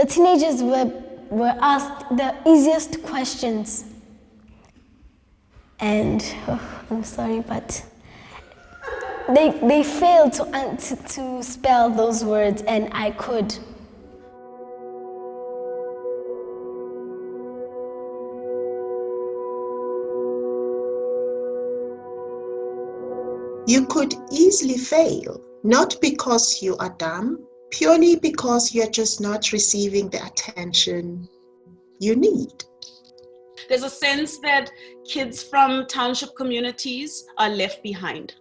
The teenagers were asked the easiest questions. And I'm sorry, but they failed to spell those words, and I could. You could easily fail, not because you are dumb, purely because you're just not receiving the attention you need. There's a sense that kids from township communities are left behind.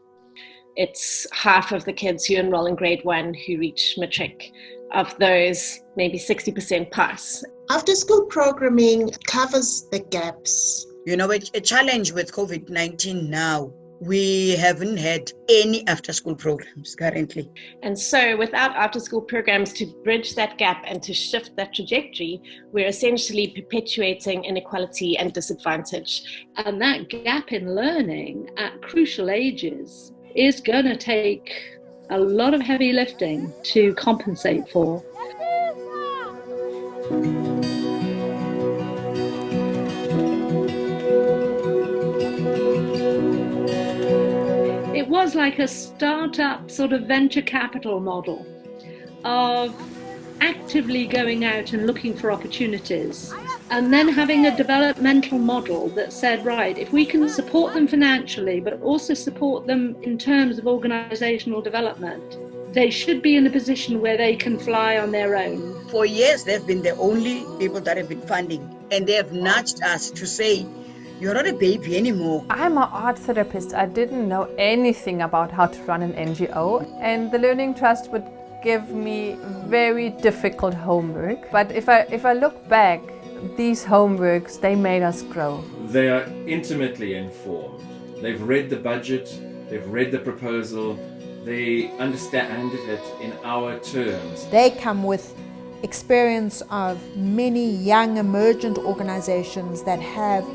It's half of the kids who enroll in grade 1 who reach matric. Of those, maybe 60% pass. After school programming covers the gaps. You know, a challenge with COVID-19 now, we haven't had any after-school programs currently. And so without after-school programs to bridge that gap and to shift that trajectory, we're essentially perpetuating inequality and disadvantage. And that gap in learning at crucial ages is going to take a lot of heavy lifting to compensate for. It was like a startup sort of venture capital model of actively going out and looking for opportunities, and then having a developmental model that said, right, if we can support them financially, but also support them in terms of organizational development, they should be in a position where they can fly on their own. For years, they've been the only people that have been funding, and they have nudged us to say, you're not a baby anymore. I'm an art therapist. I didn't know anything about how to run an NGO, and the Learning Trust would give me very difficult homework. But if I look back, these homeworks, they made us grow. They are intimately informed. They've read the budget, they've read the proposal, they understand it in our terms. They come with experience of many young emergent organizations that have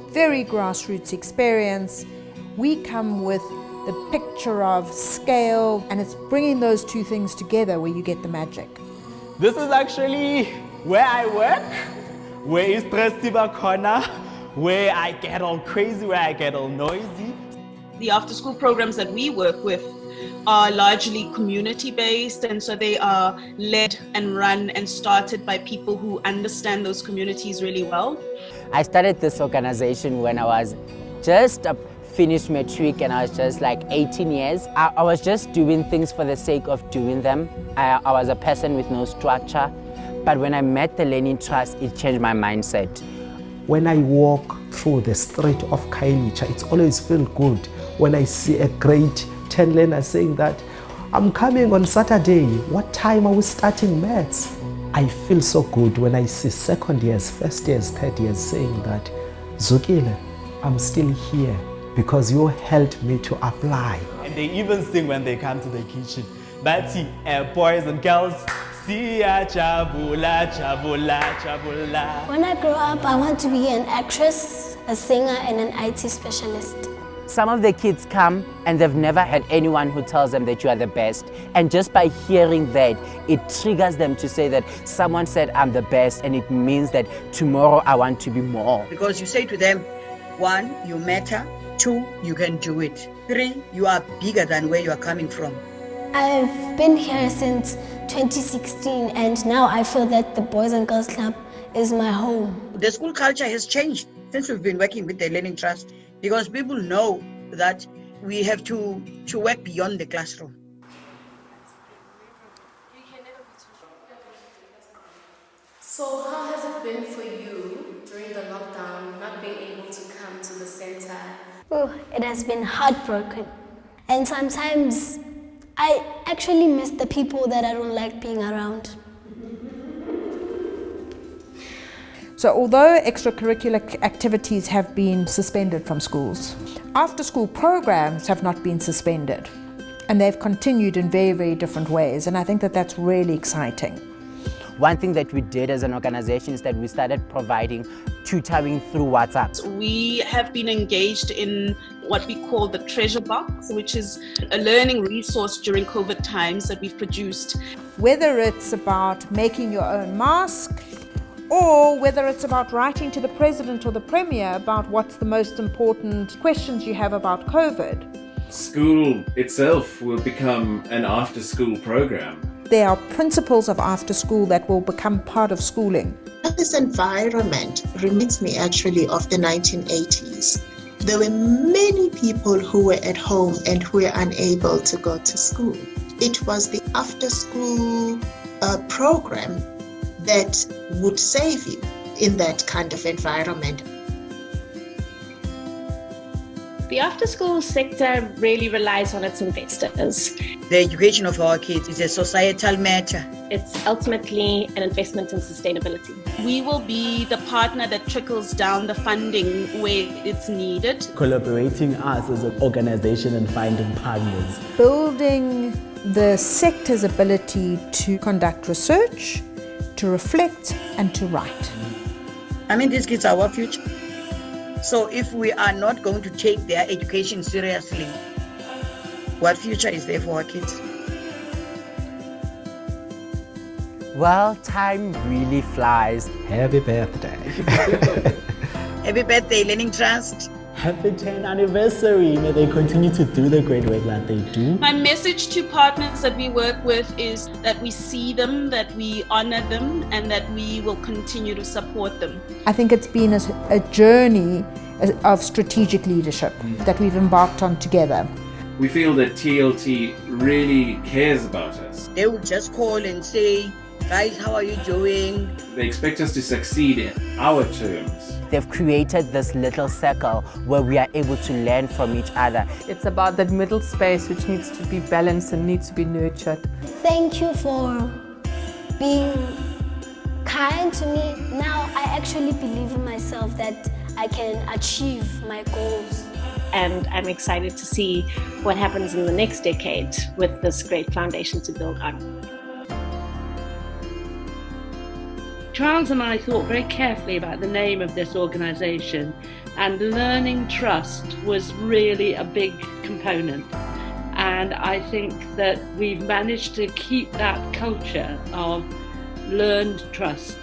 very grassroots experience. We come with the picture of scale, and it's bringing those two things together where you get the magic. This is actually where I work, where is Stressiba Corner, where I get all crazy, where I get all noisy. The after-school programs that we work with are largely community-based, and so they are led and run and started by people who understand those communities really well. I started this organization when I was just finished matric, and I was just like 18 years. I was just doing things for the sake of doing them. I was a person with no structure, but when I met the Learning Trust, it changed my mindset. When I walk through the street of Khayelitsha, it's always feel good when I see a grade 10 learner saying that, I'm coming on Saturday, what time are we starting maths? I feel so good when I see second years, first years, third years saying that, Zukile, I'm still here because you helped me to apply. And they even sing when they come to the kitchen. Bati, boys and girls, siya chabula, chabula, chabula. When I grow up, I want to be an actress, a singer, and an IT specialist. Some of the kids come and they've never had anyone who tells them that you are the best. And just by hearing that, it triggers them to say that someone said I'm the best, and it means that tomorrow I want to be more. Because you say to them, 1, you matter, 2, you can do it, 3, you are bigger than where you are coming from. I've been here since 2016, and now I feel that the Boys and Girls Club is my home. The school culture has changed since we've been working with the Learning Trust, because people know that we have to work beyond the classroom. So how has it been for you during the lockdown, not being able to come to the center? Oh, it has been heartbroken. And sometimes I actually miss the people that I don't like being around. So although extracurricular activities have been suspended from schools, after-school programs have not been suspended, and they've continued in very, very different ways, and I think that that's really exciting. One thing that we did as an organization is that we started providing tutoring through WhatsApp. We have been engaged in what we call the Treasure Box, which is a learning resource during COVID times that we've produced. Whether it's about making your own mask, or whether it's about writing to the president or the premier about what's the most important questions you have about COVID. School itself will become an after-school program. There are principles of after school that will become part of schooling. This environment reminds me actually of the 1980s. There were many people who were at home and who were unable to go to school. It was the after-school program that would save you in that kind of environment. The after-school sector really relies on its investors. The education of our kids is a societal matter. It's ultimately an investment in sustainability. We will be the partner that trickles down the funding where it's needed. Collaborating us as an organization and finding partners. Building the sector's ability to conduct research, to reflect and to write. I mean, these kids are our future. So if we are not going to take their education seriously, what future is there for our kids? Well, time really flies. Happy birthday. Happy birthday, Learning Trust. Happy 10th anniversary. May they continue to do the great work that they do. My message to partners that we work with is that we see them, that we honor them, and that we will continue to support them. I think it's been a journey of strategic leadership that we've embarked on together. We feel that TLT really cares about us. They will just call and say, guys, how are you doing? They expect us to succeed in our terms. They've created this little circle where we are able to learn from each other. It's about that middle space which needs to be balanced and needs to be nurtured. Thank you for being kind to me. Now I actually believe in myself that I can achieve my goals. And I'm excited to see what happens in the next decade with this great foundation to build on. Charles and I thought very carefully about the name of this organisation, and Learning Trust was really a big component. And I think that we've managed to keep that culture of learned trust